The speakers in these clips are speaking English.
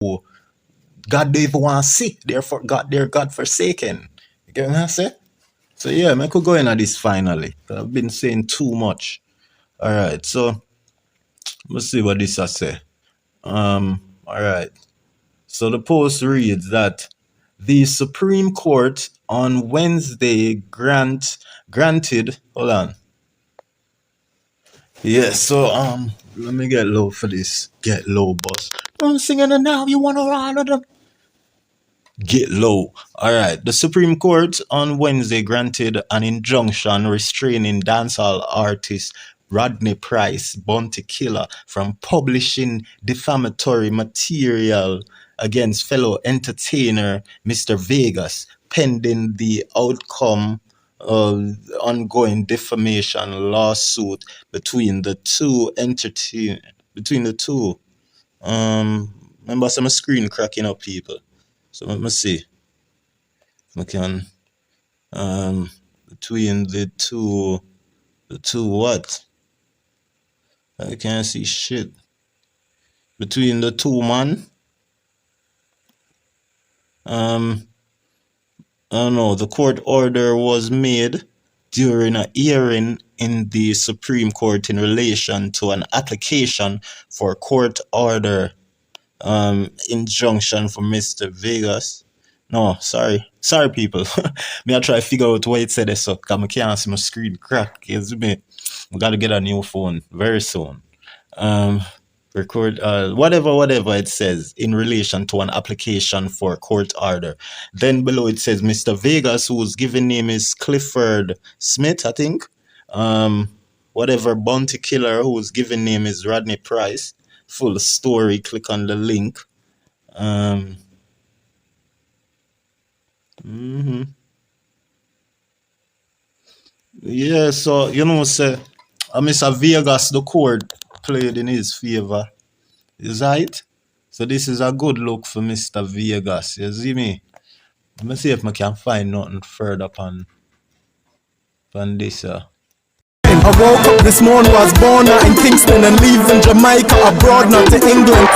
God don't even want to see. Therefore, they're God forsaken. You get what I say? So yeah, I could go in at this finally. I've been saying too much. All right, so let's see what this I say. All right. So the post reads that the Supreme Court on Wednesday granted. Hold on. Yeah. So let me get low for this. Get low, boss. I'm singing it now. You wanna run them? Get low. All right. The Supreme Court on Wednesday granted an injunction restraining dancehall artist Rodney Price, Bounty Killer, from publishing defamatory material against fellow entertainer Mr. Vegas, pending the outcome of ongoing defamation lawsuit between the two. Remember some screen cracking up, people. So let me see if I can between the two what? I can't see shit. Between the two, man. I don't know. The court order was made during a hearing in the Supreme Court in relation to an application for court order injunction for Mr. Vegas. No, sorry people. Me I try to figure out what it said so because I can't see my screen crack. It's me. We gotta get a new phone very soon. Record whatever it says in relation to an application for court order. Then below it says Mr. Vegas, whose given name is Clifford Smith, I think. Whatever Bounty Killer, whose given name is Rodney Price. Full story, click on the link. Yeah, so say Mr. Vegas, the court played in his favor. Is that? So this is a good look for Mr. Vegas. You see me? Let me see if I can find nothing further upon this. I woke up this morning, was born out in Kingston and leaving Jamaica abroad, not to England.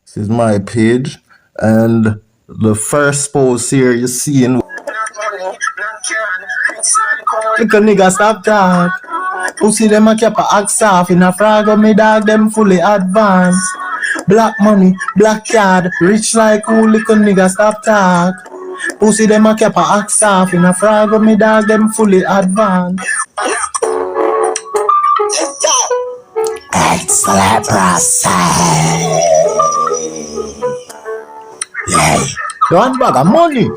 This is my page, and the first post here you see in Little nigga stop talk. Pussy them a cap a axe off. In a frag of me dog them fully advanced. Black money, black card, rich like who. Little nigga stop talk. Pussy them a cap a axe off. In a frag of me dog them fully advanced. Excellent process. Yeah. One bag of money.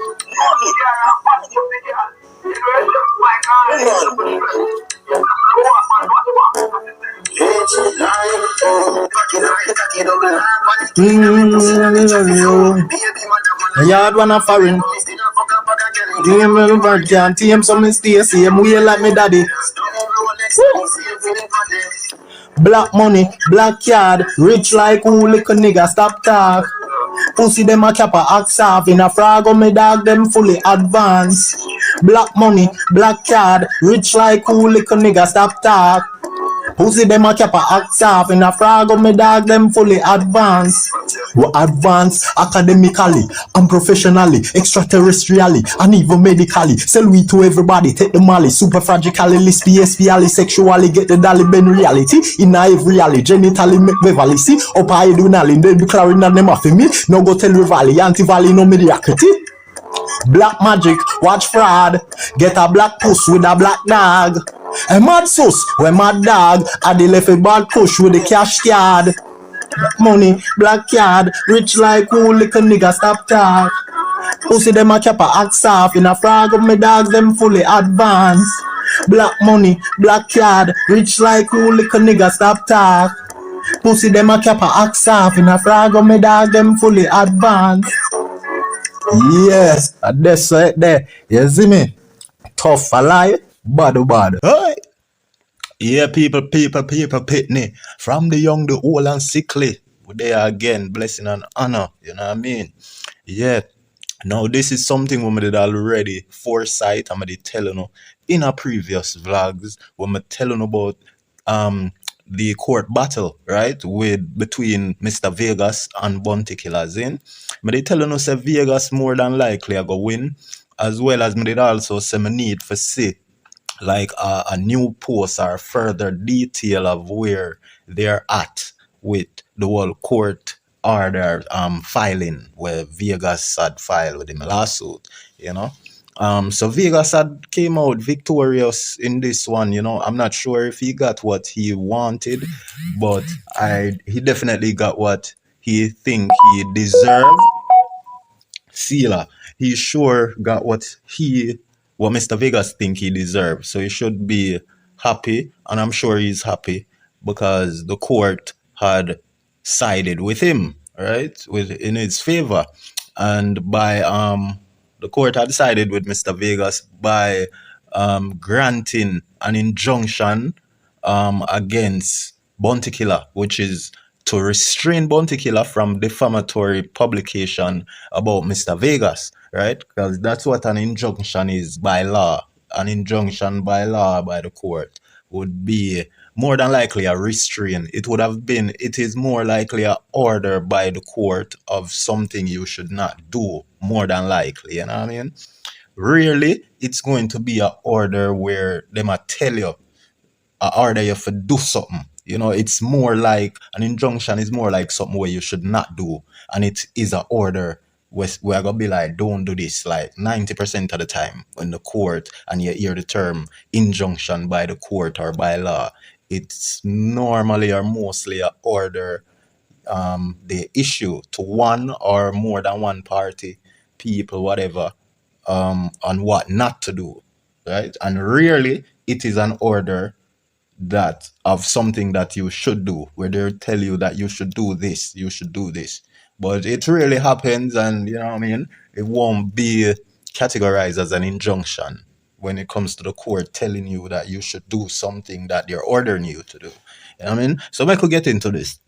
Yard one a foreign. Game little bird can't team some stay same way like me daddy. Black money, black card, rich like who. Little nigga stop talk. Pussy them a cap a axe off. In a frag of me dog them fully advanced. Black money, black card, rich like who. Little nigga stop talk. Pussy them a cap a axe off. In a frag of me dog them fully advanced. We advance academically and professionally, extraterrestrially and even medically. Sell we to everybody, take the molly, super fragically, lesbially, sexually, get the dolly ben reality. In every alley, genitally make Beverly see. Up I do nally, they be claring that them off me. No go tell Rivali, anti-valley no mediocrity. Black magic, watch fraud. Get a black puss with a black dog. A mad sus, when mad dog. I they left a bad push with a cash card. Black money, black card, rich like who. Little nigga stop talk. Pussy them a cap a axe off. In a frag of me dogs them fully advanced. Black money, black card, rich like who. Little nigga stop talk. Pussy them a cap a axe off. In a frag of me dog them fully advanced. Yes, that's right there. You see me? Tough a lie, bad. Hey. Yeah, people, pitney. From the young, the old, and sickly. They are again, blessing and honor. You know what I mean? Yeah. Now, this is something we did already foresight. I'm going telling you in our previous vlogs when we telling about um the court battle, right? With between Mr. Vegas and Bounty Killers in. But they telling us that Vegas more than likely are gonna win, as well as me did also say me need for see like a new post or further detail of where they're at with the whole court order filing where Vegas had filed with him a lawsuit, you know. So Vegas had came out victorious in this one, you know. I'm not sure if he got what he wanted, but he definitely got what he think he deserved. Sealer, he sure got what Mr. Vegas think he deserves. So he should be happy, and I'm sure he's happy because the court had sided with him, right? With in his favor. And by the court had sided with Mr. Vegas by granting an injunction against Bounty Killer, which is to restrain Bounty Killer from defamatory publication about Mr. Vegas, right? Because that's what an injunction is by law. An injunction by law by the court would be more than likely a restraint. It is more likely a order by the court of something you should not do, more than likely, you know what I mean? Rarely, it's going to be a order where they might tell you order you for do something. You know, it's more like an injunction is more like something where you should not do. And it is an order where we're gonna be like, don't do this like 90% of the time when the court and you hear the term injunction by the court or by law, it's normally or mostly an order they issue to one or more than one party, people, whatever, on what not to do. Right? And rarely it is an order that of something that you should do, where they tell you that you should do this, you should do this. But it really happens, and you know what I mean? It won't be categorized as an injunction when it comes to the court telling you that you should do something that they're ordering you to do. You know what I mean? So I could get into this.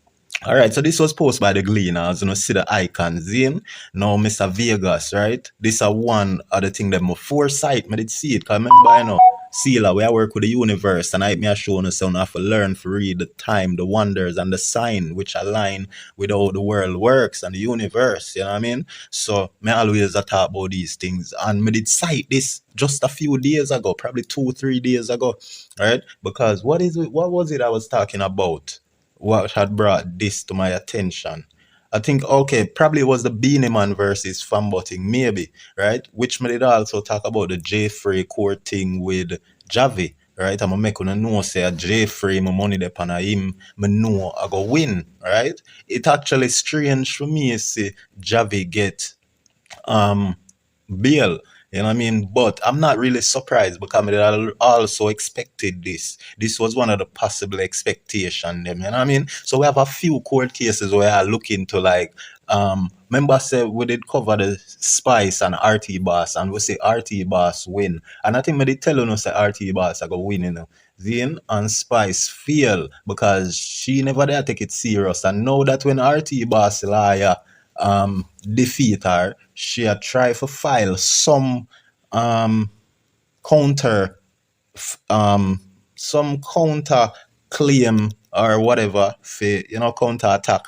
All right, so this was posted by the Gleaners. You know, see the icons in. Now, Mr. Vegas, right? This are one other thing that my foresight, I did see it. Cause remember, you know, Sealer, where I work with the universe, and I me a show you so I have to learn to read the time, the wonders, and the sign which align with how the world works and the universe. You know what I mean? So me always a talk about these things, and me did cite this just a few days ago, probably 2-3 days ago, right? Because what is it? What was it I was talking about? What had brought this to my attention? I think okay, probably it was the Beanie Man versus Fambotting, maybe, right? Which made it also talk about the Jeffrey court thing with Jahvy, right? I'm make you know say Jeffrey my money depend on him, me know I go win, right? It actually strange for me to see Jahvy get um bail. You know what I mean? But I'm not really surprised because I also expected this. This was one of the possible expectation them, you know what I mean? So we have a few court cases where I look into like remember I said we did cover the Spice and RT Boss and we say RT Boss win. And I think me did telling us that RT Boss are gonna win, you know. Zane and Spice fail because she never dare take it serious. And know that when RT Boss liar defeat her, she had tried to file some um, counter um, some counter claim or whatever for counter attack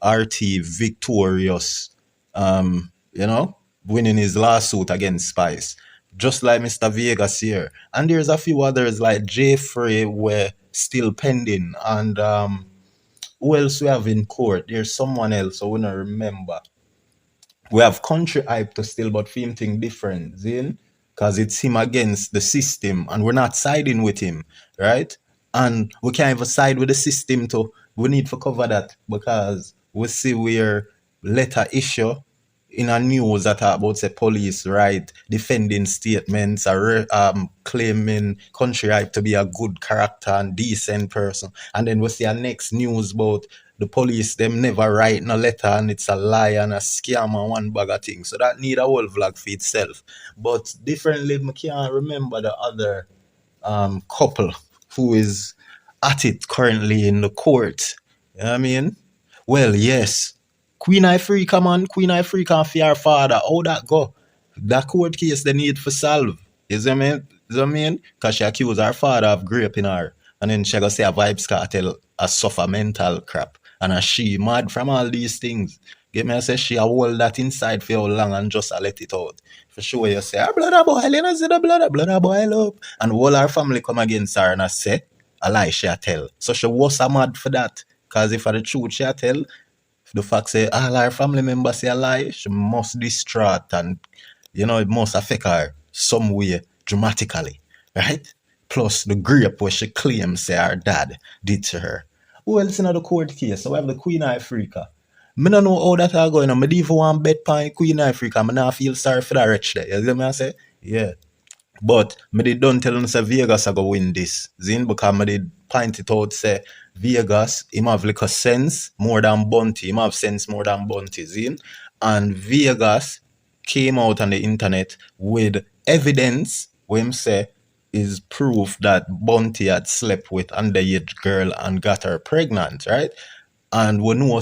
RT victorious winning his lawsuit against Spice. Just like Mr. Vegas here. And there's a few others like Jeffrey were still pending and who else we have in court? There's someone else I wanna remember. We have country hype to still, but film thing different, Zin, because it's him against the system, and we're not siding with him, right? And we can't even side with the system too. We need to cover that because we see where letter issue in a news that are about say police right defending statements or claiming country right to be a good character and decent person, and then we see a next news about the police them never write no letter and it's a lie and a scam and one bag of things. So that need a whole vlog for itself. But differently, I can't remember the other couple who is at it currently in the court. You know what I mean? Well, yes. Queen Ifrica, man. Queen Ifrica for her father. How that go? That court case they need for solve. You see what I mean? You know what I mean? Because she accused her father of raping her. And then she go say a VYBZKARTEL a suffer mental crap. And a she mad from all these things. Get me? I say she a hold that inside for how long and just a let it out. For sure you say, her blood a boil, you know, see the blood a boil up. And all her family come against her and I say, a lie she a tell. So she was a mad for that. Because if the truth she a tell, the fact say all her family members say a lie, she must distraught and you know it must affect her some way dramatically, right? Plus the grape where she claims say her dad did to her. Who else in the court case? So we have the Queen of Africa. Me don't know how that are going on. Me don't even want bet pon Queen of Africa. Me not feel sorry for that rich there. You see me I say? Yeah. But me did don't tell them say Vegas are going to win this. Zin, because me did point it out say Vegas, him have like a sense more than Bunty. Him have sense more than Bunty. Zin. And Vegas came out on the internet with evidence where him say is proof that Bunty had slept with underage girl and got her pregnant, right? And we know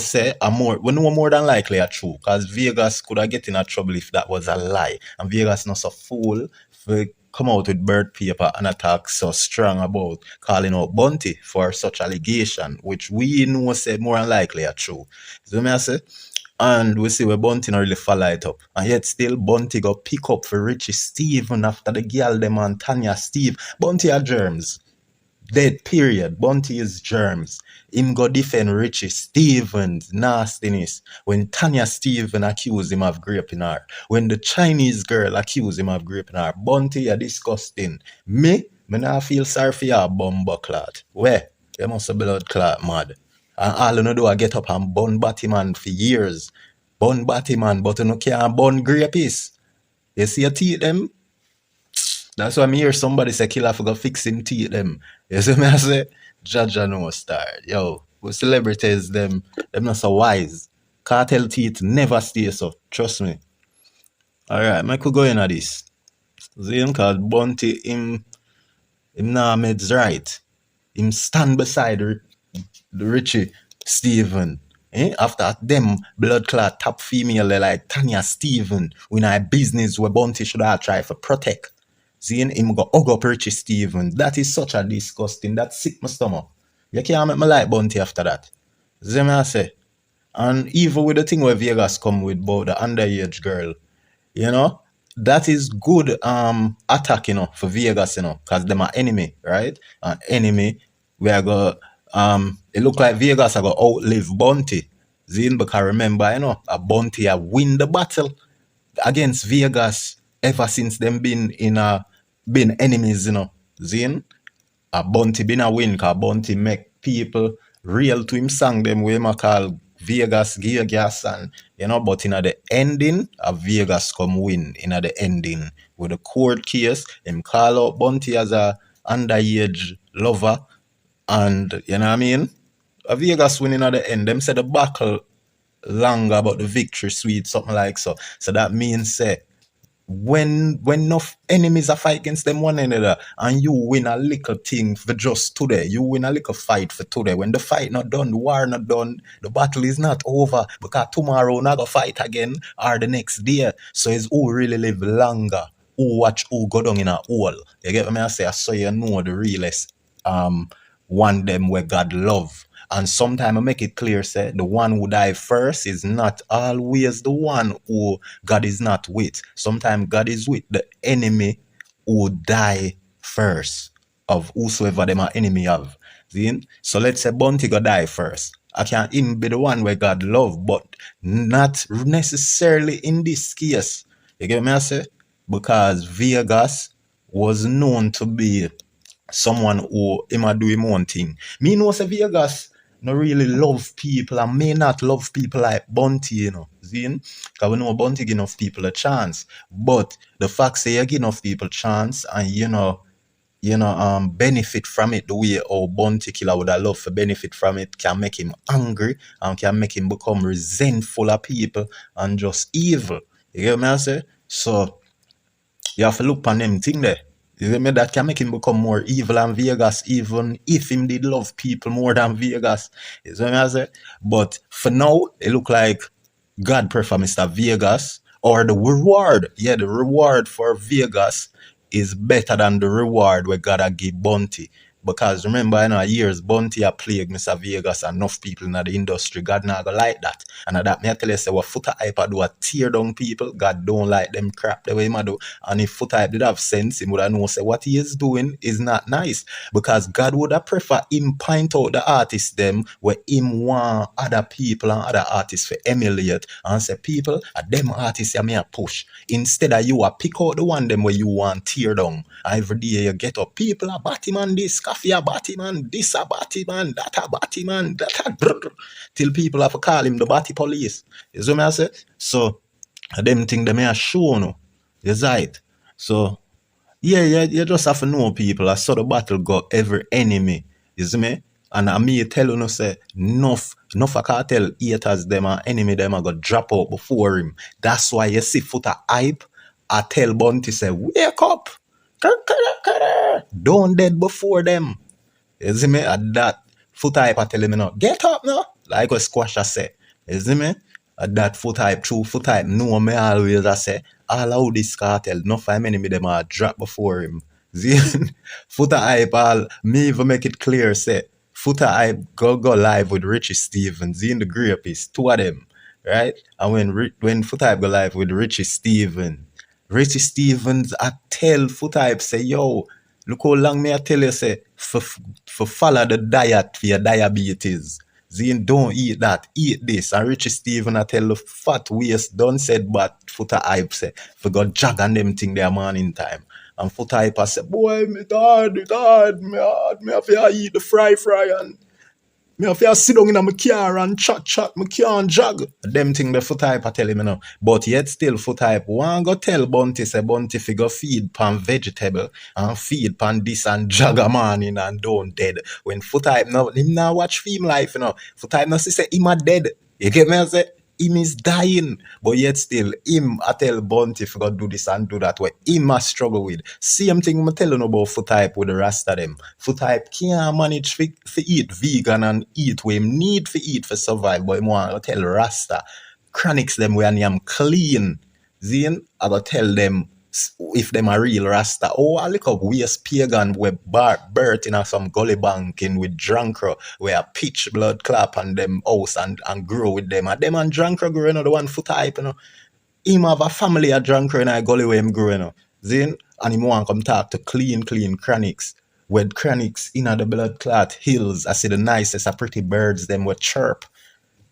more than likely a true, because Vegas could have get in a trouble if that was a lie. And Vegas not so fool for come out with bird paper and attack so strong about calling out Bunty for such allegation, which we know said more than likely a true. So me I say, and we see where Bunty not really follow it up. And yet still Bunty got pick up for Richie Stephens after the girl them and Tanya Steve. Bunty are germs. Dead period. Bunty is germs. Him go defend Richie Stephens nastiness when Tanya Stephens accuse him of raping her. When the Chinese girl accuse him of raping her. Bunty are disgusting. Me not feel sorry for your bumbo clot. Where? You must have blood clot mad. And all you know do I get up and bun BATTYMAN for years. Bun BATTYMAN, but you no can't bun GRAPIST. You see your teeth them? That's why I hear somebody say killer for go fix him teeth them. You see me I say? Judge no star. Yo, with celebrities them not so wise. Kartel teeth never stay so. Trust me. Alright, I could go in at this. See him cause Bunty him nah meds right. Him stand beside the Richie Stephens. After them blood clot top female like Tanya Stephens, when I business where Bunty should have tried for protect. Seeing him go hug up Richie Stephens. That is such a disgusting. That sick my stomach. You can't make me like Bunty after that. See me I say. And even with the thing where Vegas come with about the underage girl, you know, that is good attack, you know, for Vegas, you know, because them are enemy, right? An enemy, we are go it look like Vegas are gonna outlive Bunty. Zin, because remember, you know, a Bunty have win the battle against Vegas ever since them been enemies, you know. Zin, a Bunty been a win, cause Bunty make people real to him song them way ma call Vegas gear gas and you know, but in the ending, a Vegas come win in the ending with the court case. Him call out Bunty as a underage lover, and you know what I mean. A Vegas win in the end. Them said the battle longer, but the victory sweet, something like so. So that means say when enough enemies are fight against them one another and you win a little thing for just today, you win a little fight for today. When the fight not done, the war not done, the battle is not over because tomorrow not go fight again or the next day. So it's who really live longer, who watch who go down in a hole. You get what I say? So you know the realest one them where God love. And sometimes I make it clear, say, the one who die first is not always the one who God is not with. Sometimes God is with the enemy who die first of whosoever them are enemy of. See? So let's say Bunty go die first. I can even be the one where God love, but not necessarily in this case. You get me I say? Because Vegas was known to be someone who him do him own thing. Me know say Vegas no really love people and may not love people like Bunty, you know. See? Because we know Bunty give enough people a chance. But the fact say you give enough people a chance and benefit from it the way how Bunty killer would have loved for benefit from it can make him angry and can make him become resentful of people and just evil. You get what I say? So you have to look on them thing there. You get me? That can make him become more evil than Vegas, even if him did love people more than Vegas. You see what I say? But for now, it look like God prefer Mr. Vegas, or the reward. Yeah, the reward for Vegas is better than the reward we gotta give Bounty. Because remember, in our years, Bounty a plague Mr. Vegas and enough people in the industry. God not gonna like that. And that me I tell you, say what Foota hype do a tear down people. God don't like them crap the way him a do. And if Foota hype did have sense, he would have known say what he is doing is not nice. Because God would have prefer him point out the artists them where him want other people and other artists for emulate and say people are them artists you may a push. Instead of you a pick out the one them where you want tear down. Every day you get up people are BATTYMAN this, coffee a BATTYMAN, this a BATTYMAN, that a BATTYMAN, that a brr, till people have to call him the Batty Police. You see what I say? So them thing they may have show no. Is right. So yeah, you just have to know people. I saw the battle got every enemy. You see me? And I me tell you no say enough a cartel haters them and enemy them are gonna drop out before him. That's why you see Foota hype. I tell Bounty say, wake up. Don't dead before them. You see me? At that Foota hype I tell him no, get up now. Like what Squasher say. You see me? At that Foota hype, true Foota hype, no me always I say, all out this cartel, no five enemy them are drop before him. See? Foota hype all me even make it clear, say, Foota hype go live with Richie Stephens, in the gRAPIST, two of them. Right? And when Foota hype go live with Richie Stephens, I tell Foota hype say, yo, look how long me I tell you say, for follow the diet for your diabetes. Zine, don't eat that, eat this. And Richie Stephens I tell the fat waist done said but Foota hype say, for go jog on them thing their morning time. And Foota hype I say, boy, me hard, me have to eat the fry and me have to sit down in my car and chat, me can't jog. Them thing the Foota hype I tell him now. But yet still Foota hype one go tell Bounty say Bounty fi go feed pan vegetable and feed pan this and jog a morning and don't dead. When Foota hype now him now watch film life, you know. Foota hype now say him a dead. You get me? I say him is dying, but yet still him I tell Bounty if you gotta do this and do that, where him must struggle with. Same thing I'm telling about Foota hype with the rest of them. Foota hype can't manage to eat vegan and eat what him need to eat for survive, but him want to tell Rasta chronics them when I'm clean. Zine, I gotta tell them if them a real Rasta. Oh, I look up waste pagan with birth in some gully banking with drunkra where a pitch blood clap on them house and grow with them. And them and drunkra grow, you know, the one Foota hype, you know. Him have a family of drunkra in a gully where him grow, you know. Zine, and him want come talk to clean chronics. With chronics in the blood clot hills, I see the nicest of pretty birds them with chirp.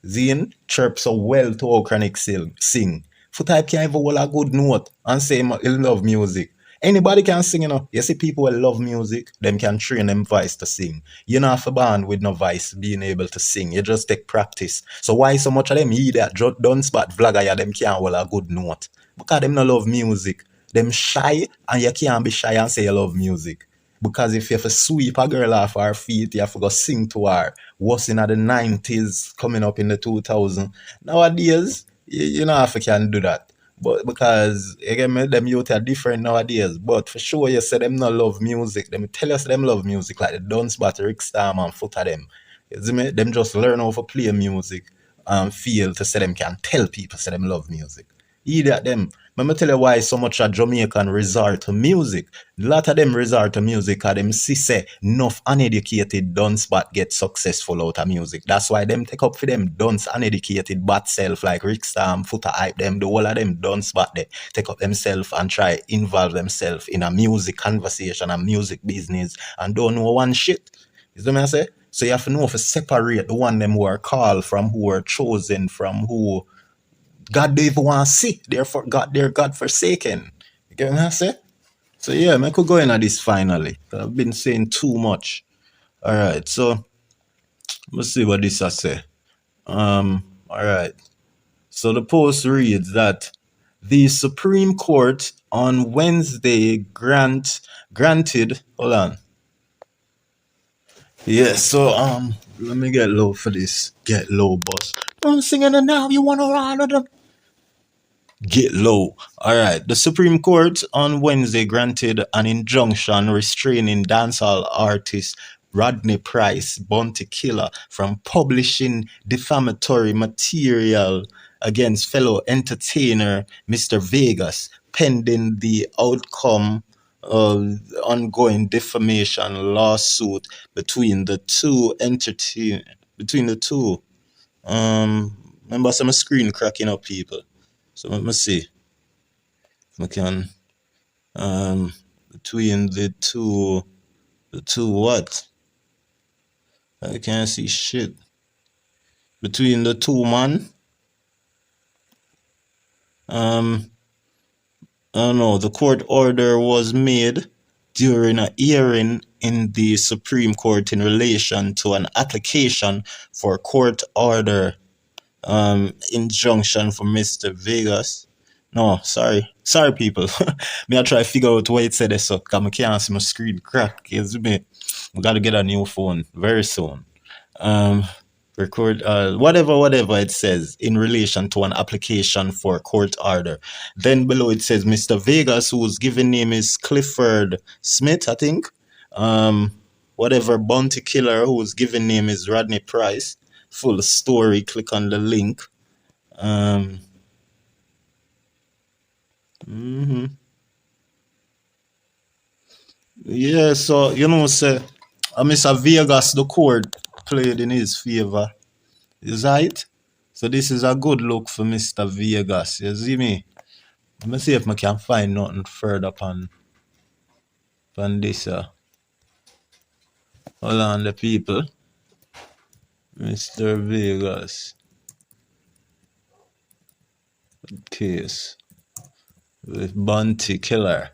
Zine chirp so well to how chronic sing. Foota hype can't even hold a good note and say he love music. Anybody can sing, you know. You see people who love music, them can train them voice to sing. You not have a band with no voice being able to sing. You just take practice. So why so much of them idiot done spot vlogger, yeah, them can't hold a good note? Because them no love music. Them shy and you can't be shy and say you love music. Because if you have to sweep a girl off her feet, you have to go sing to her. What's in the 90s, coming up in the 2000s. Nowadays, you know if you can do that. But because, again, them youth are different nowadays. But for sure, you say them not love music. Them tell us them love music, like the Dunce Bat, Rick Starm and Foota them. You see me? Them just learn how to play music and feel to say them can tell people say them love music. Idiot them. Let me tell you why so much of Jamaican resort to music. A lot of them resort to music because them see say enough uneducated dunce bat get successful out of music. That's why them take up for them dunce uneducated bat self like Rick Storm, Foota hype them, the whole of them dunce bat they take up themselves and try involve themselves in a music conversation and music business and don't know one shit. You see what I say? So you have to know if to separate the one them who are called from who are chosen from who God don't even want to see. Therefore, they're God forsaken. You get what I say? So yeah, I could go into this finally. I've been saying too much. Alright, so let's see what this I say. Alright. So the post reads that the Supreme Court on Wednesday granted hold on. Yeah, so let me get low for this. Get low, boss. I'm singing it now, you wanna ride with them? Get low. All right. The Supreme Court on Wednesday granted an injunction restraining dancehall artist Rodney Price, Bounty Killer, from publishing defamatory material against fellow entertainer Mr. Vegas, pending the outcome of the ongoing defamation lawsuit between the two between the two. Remember some screen cracking up, people. So let me see if I can between the two what? I can't see shit. Between the two man. I don't know, the court order was made during a hearing in the Supreme Court in relation to an application for court order injunction for Mr. Vegas. No, sorry people. Me I try to figure out what it said so because I can't see my screen crack. You see me? We gotta get a new phone very soon. Record whatever it says in relation to an application for court order. Then below it says Mr. Vegas, whose given name is Clifford Smith, I think. Whatever Bounty Killer, whose given name is Rodney Price. Full story, click on the link. Yeah, so you know, say Mr. Vegas, the court played in his favor. Is right? So this is a good look for Mr. Vegas. You see me? Let me see if I can find nothing further upon this. Hold on, the people. Mr. Vegas case with Bounty Killer.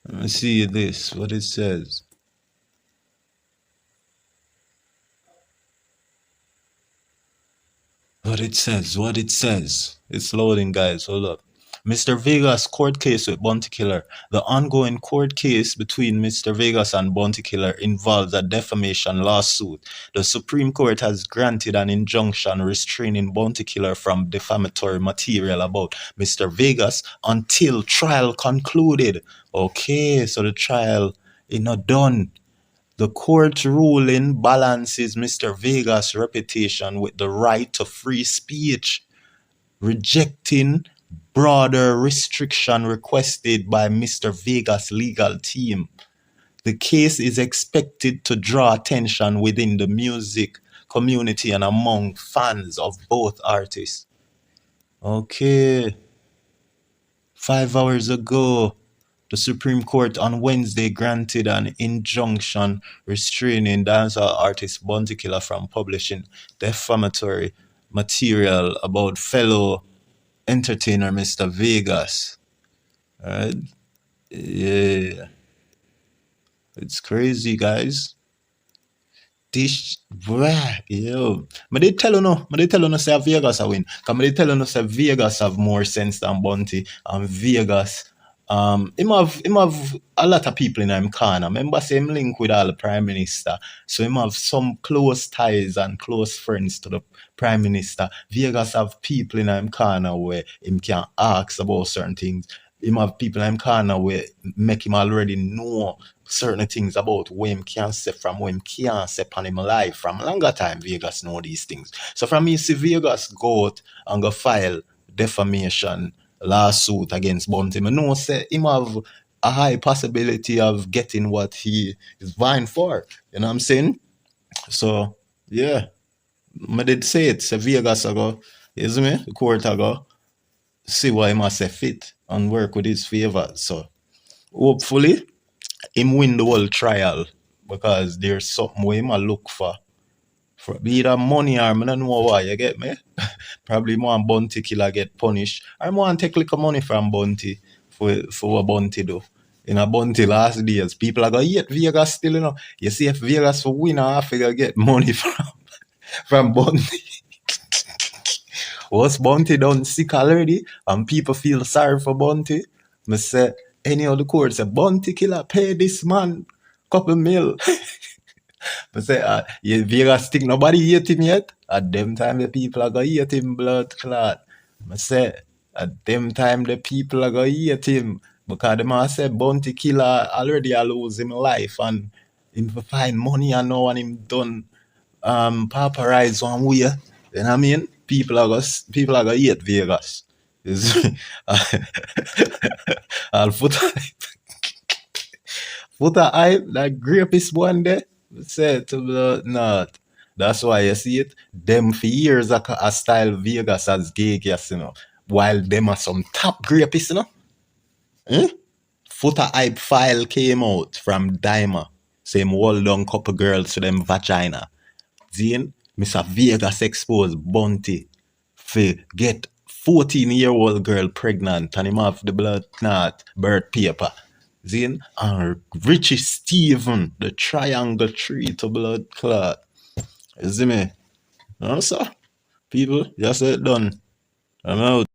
Let me see this, what it says. What it says. It's loading, guys. Hold up. Mr. Vegas court case with Bounty Killer. The ongoing court case between Mr. Vegas and Bounty Killer involves a defamation lawsuit. The Supreme Court has granted an injunction restraining Bounty Killer from defamatory material about Mr. Vegas until trial concluded. Okay, so the trial is not done. The court ruling balances Mr. Vegas' reputation with the right to free speech, rejecting broader restriction requested by Mr. Vegas' legal team. The case is expected to draw attention within the music community and among fans of both artists. Okay. 5 hours ago, the Supreme Court on Wednesday granted an injunction restraining dancehall artist Bounty Killer from publishing defamatory material about fellow entertainer Mr. Vegas. Alright? Yeah. It's crazy, guys. This, yo. But they tell you say Vegas a win. Because they tell you say Vegas have more sense than Bounty. And Vegas, him have a lot of people in him corner. Remember say him link with all the Prime Minister. So him have some close ties and close friends to the Prime Minister. Vegas have people in him corner where him can ask about certain things. Him have people in him corner where make him already know certain things about what him can say from what him can't say on him life. From a longer time, Vegas know these things. So from me, see Vegas go out and go file defamation lawsuit against Bounty. I know say him have a high possibility of getting what he is vying for. You know what I'm saying? So, yeah. I did say it. Say Vegas ago, you see me? The court ago, see what he must say fit and work with his favor. So, hopefully, him win the whole trial because there's something where him a look for either money or I don't know why, you get me? Probably more Bounty Killer get punished. Or more take little money from Bounty for what Bounty do. In a Bounty last days, people are going, yet Vegas still, you know. You see if Vegas for win, I figure get money from Bounty. Was Bounty done sick already and people feel sorry for Bounty? I say, any other court say, Bounty Killer, pay this man couple mil. But say, Vegas think nobody hate him yet. At them time, the people are going to hate him, blood clot. I say, at them time, the people are going to hate him. Because them all say, bounty killer already lose him life. And him for find money and now and him done paparazzi one way. You know what I mean? People are going to hate Vegas. I'll Foota hype, that grapist one day, say to the not. That's why you see it. Them for years a style Vegas as gay gas, you know. While them are some top grapists, you know. Foota hype file came out from Daima. Same hold down couple girls to them vagina. Zine, Mr. Vegas exposed Bounty for get 14-year-old girl pregnant and him have the blood clot birth paper. Zine, and Richie Stephens, the triangle tree to blood clot. You see me? No, sir. People, just it done. I'm out.